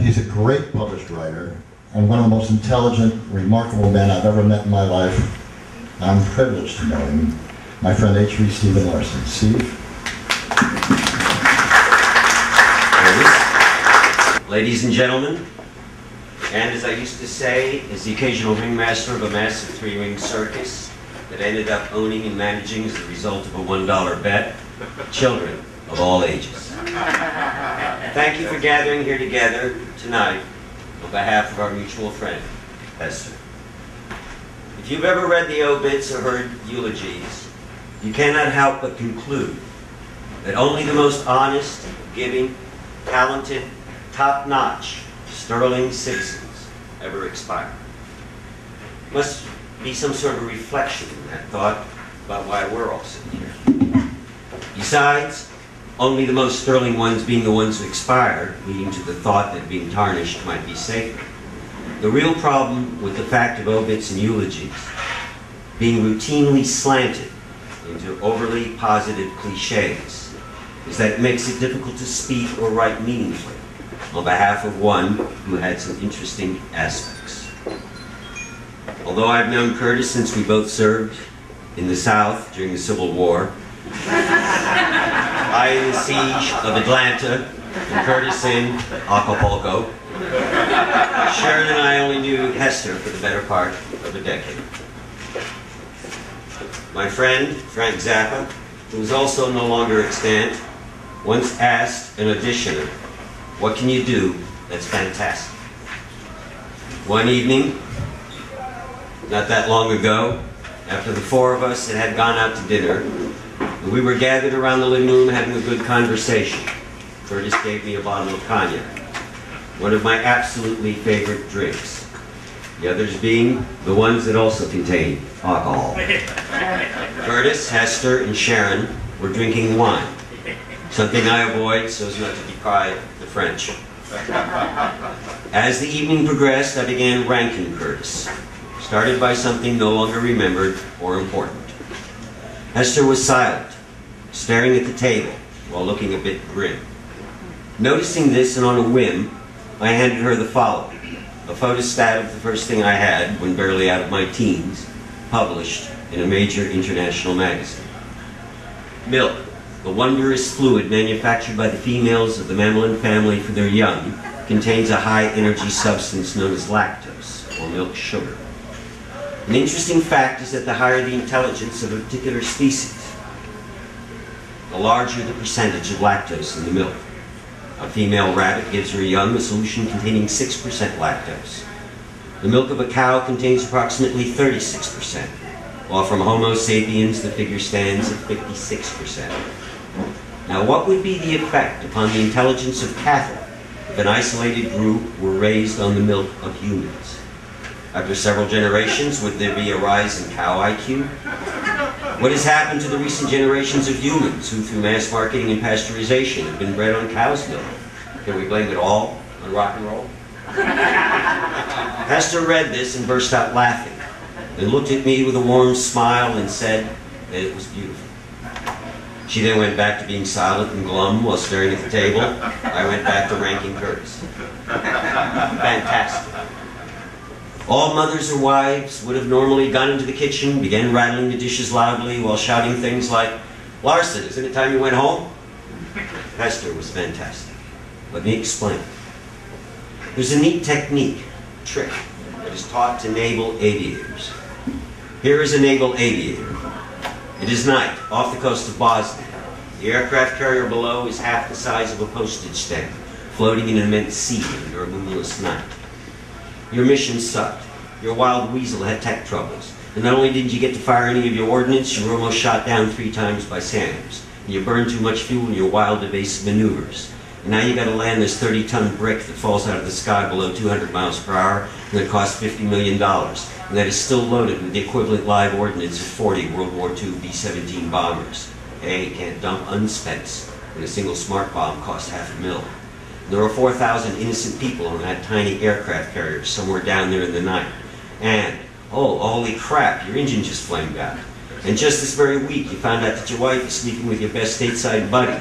He's a great published writer and one of the most intelligent, remarkable men I've ever met in my life. I'm privileged to know him. My friend H.V. Stephen Larsson. Steve? Ladies and gentlemen, and as I used to say, as the occasional ringmaster of a massive three-ring circus that ended up owning and managing as a result of a $1 bet, children of all ages. Thank you for gathering here together tonight on behalf of our mutual friend, Hester. If you've ever read the obits or heard eulogies, you cannot help but conclude that only the most honest, giving, talented, top-notch, sterling citizens ever expire. Must be some sort of reflection in that thought about why we're all sitting here. Besides, only the most sterling ones being the ones who expired, leading to the thought that being tarnished might be safer. The real problem with the fact of obits and eulogies being routinely slanted into overly positive cliches is that it makes it difficult to speak or write meaningfully on behalf of one who had some interesting aspects. Although I've known Curtis since we both served in the South during the Civil War, I in the siege of Atlanta and Curtis in Acapulco, Sharon and I only knew Hester for the better part of a decade. My friend, Frank Zappa, who is also no longer extant, once asked an auditioner, "What can you do that's fantastic?" One evening, not that long ago, after the four of us had gone out to dinner, and we were gathered around the living room having a good conversation, Curtis gave me a bottle of cognac, one of my absolutely favorite drinks, the others being the ones that also contain alcohol. Curtis, Hester, and Sharon were drinking wine, something I avoid so as not to deprive the French. As the evening progressed, I began ranking Curtis, started by something no longer remembered or important. Hester was silent, staring at the table while looking a bit grim. Noticing this, and on a whim, I handed her the following, a photostat of the first thing I had, when barely out of my teens, published in a major international magazine. Milk, the wondrous fluid manufactured by the females of the mammalian family for their young, contains a high-energy substance known as lactose, or milk sugar. An interesting fact is that the higher the intelligence of a particular species, the larger the percentage of lactose in the milk. A female rabbit gives her young a solution containing 6% lactose. The milk of a cow contains approximately 36%, while from Homo sapiens the figure stands at 56%. Now, what would be the effect upon the intelligence of cattle if an isolated group were raised on the milk of humans? After several generations, would there be a rise in cow IQ? What has happened to the recent generations of humans who, through mass marketing and pasteurization, have been bred on cow's milk? Can we blame it all on rock and roll? Hester read this and burst out laughing, and looked at me with a warm smile and said that it was beautiful. She then went back to being silent and glum while staring at the table. I went back to ranking Curtis. Fantastic. All mothers or wives would have normally gone into the kitchen, began rattling the dishes loudly while shouting things like, "Larsson, isn't it time you went home?" Hester was fantastic. Let me explain. There's a neat technique, trick, that is taught to naval aviators. Here is a naval aviator. It is night, off the coast of Bosnia. The aircraft carrier below is half the size of a postage stamp, floating in an immense sea under a moonless night. Your mission sucked. Your wild weasel had tech troubles. And not only didn't you get to fire any of your ordnance, you were almost shot down 3 times by SAMs. And you burned too much fuel in your wild evasive maneuvers. And now you got to land this 30-ton brick that falls out of the sky below 200 miles per hour and that costs $50 million. And that is still loaded with the equivalent live ordnance of 40 World War II B-17 bombers. Hey, you can't dump unspents when a single smart bomb costs $500,000. There were 4,000 innocent people on that tiny aircraft carrier somewhere down there in the night. And, oh, holy crap, your engine just flamed out. And just this very week, you found out that your wife is sleeping with your best stateside buddy.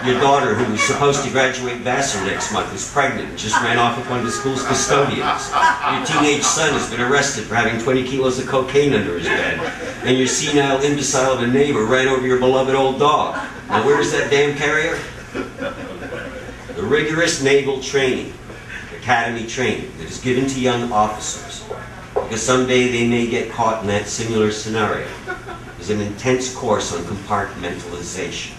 Your daughter, who was supposed to graduate Vassar next month, is pregnant and just ran off with one of the school's custodians. Your teenage son has been arrested for having 20 kilos of cocaine under his bed. And your senile imbecile of a neighbor ran over your beloved old dog. Now where's that damn carrier? The rigorous naval training, academy training, that is given to young officers, because someday they may get caught in that similar scenario, is an intense course on compartmentalization,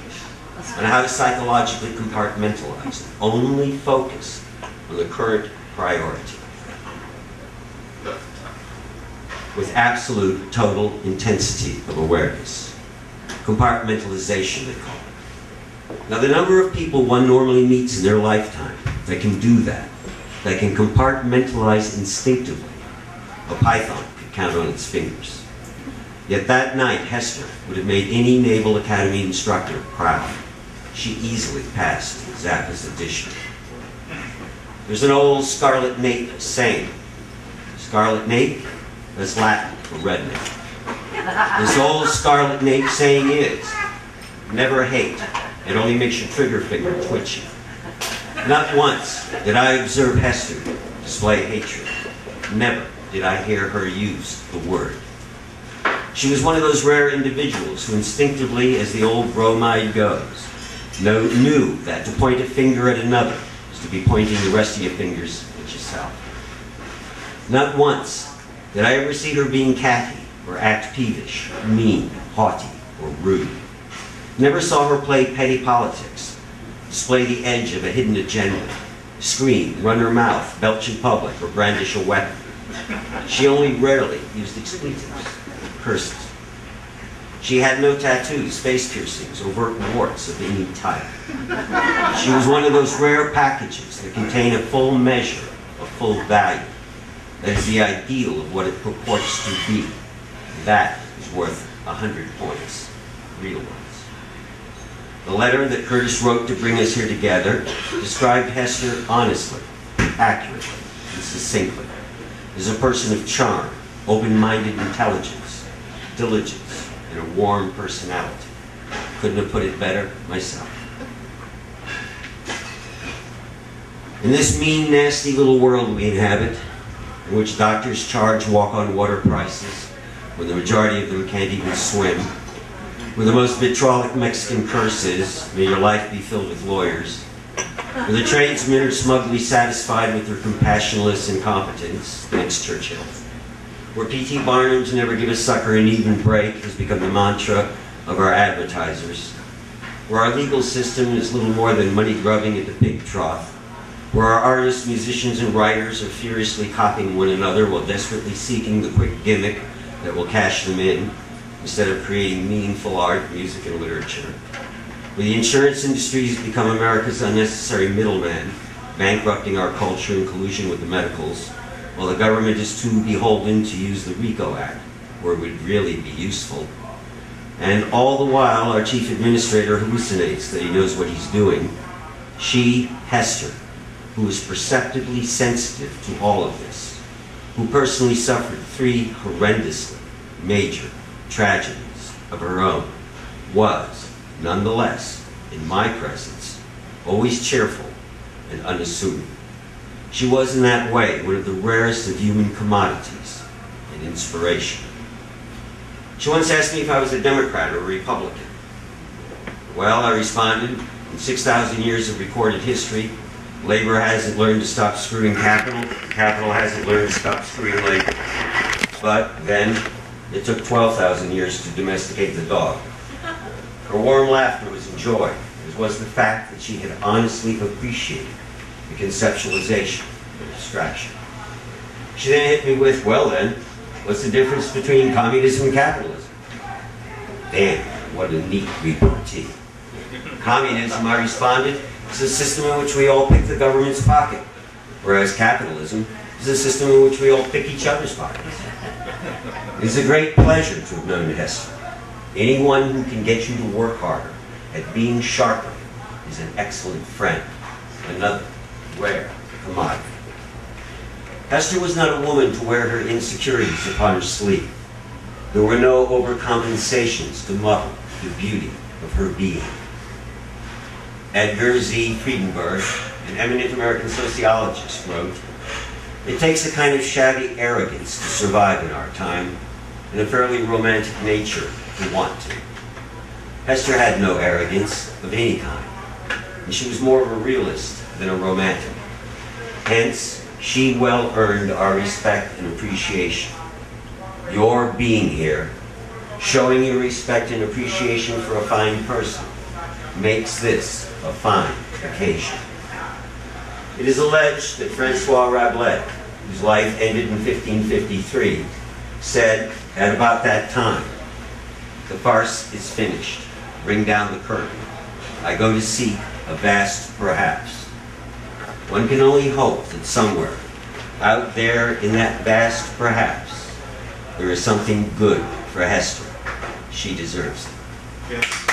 on how to psychologically compartmentalize and only focus on the current priority, with absolute, total intensity of awareness. Compartmentalization, they call it. Now, the number of people one normally meets in their lifetime that can do that can compartmentalize instinctively, a python could count on its fingers. Yet that night, Hester would have made any Naval Academy instructor proud. She easily passed Zappa's audition. There's an old Scarlet Nape saying. Scarlet Nape, that's Latin for redneck. This old Scarlet Nape saying is, never hate. It only makes your trigger finger twitchy. Not once did I observe Hester display hatred. Never did I hear her use the word. She was one of those rare individuals who instinctively, as the old bromide goes, knew that to point a finger at another is to be pointing the rest of your fingers at yourself. Not once did I ever see her being catty or act peevish, mean, haughty, or rude. Never saw her play petty politics, display the edge of a hidden agenda, scream, run her mouth, belch in public, or brandish a weapon. She only rarely used expletives, curses. She had no tattoos, face piercings, overt warts of any type. She was one of those rare packages that contain a full measure of full value. That is the ideal of what it purports to be. That is worth 100 points, real ones. The letter that Curtis wrote to bring us here together described Hester honestly, accurately, and succinctly as a person of charm, open-minded intelligence, diligence, and a warm personality. Couldn't have put it better myself. In this mean, nasty little world we inhabit, in which doctors charge walk-on water prices, when the majority of them can't even swim, where the most vitriolic Mexican curse is, may your life be filled with lawyers, where the tradesmen are smugly satisfied with their compassionless incompetence, thanks Churchill, where P.T. Barnum's never give a sucker an even break has become the mantra of our advertisers, where our legal system is little more than money grubbing at the pig trough, where our artists, musicians, and writers are furiously copying one another while desperately seeking the quick gimmick that will cash them in, instead of creating meaningful art, music, and literature. Where the insurance industry has become America's unnecessary middleman, bankrupting our culture in collusion with the medicals, while the government is too beholden to use the RICO Act, where it would really be useful. And all the while, our chief administrator hallucinates that he knows what he's doing. She, Hester, who is perceptibly sensitive to all of this, who personally suffered 3 horrendously major tragedies of her own, was, nonetheless, in my presence, always cheerful and unassuming. She was in that way one of the rarest of human commodities and inspiration. She once asked me if I was a Democrat or a Republican. Well, I responded, in 6,000 years of recorded history, labor hasn't learned to stop screwing capital, capital hasn't learned to stop screwing labor. But then, it took 12,000 years to domesticate the dog. Her warm laughter was enjoyed, as was the fact that she had honestly appreciated the conceptualization of abstraction. She then hit me with, well then, what's the difference between communism and capitalism? Damn, what a neat repartee. Communism, I responded, is a system in which we all pick the government's pocket, whereas capitalism is a system in which we all pick each other's pockets. It is a great pleasure to have known Hester. Anyone who can get you to work harder at being sharper is an excellent friend, another rare commodity. Hester was not a woman to wear her insecurities upon her sleeve. There were no overcompensations to muddle the beauty of her being. Edgar Z. Friedenberg, an eminent American sociologist, wrote, "It takes a kind of shabby arrogance to survive in our time, and a fairly romantic nature to want to." Hester had no arrogance of any kind, and she was more of a realist than a romantic. Hence, she well earned our respect and appreciation. Your being here, showing your respect and appreciation for a fine person, makes this a fine occasion. It is alleged that Francois Rabelais, whose life ended in 1553, said at about that time, "The farce is finished. Bring down the curtain. I go to seek a vast perhaps." One can only hope that somewhere, out there in that vast perhaps, there is something good for Hester. She deserves it. Yeah.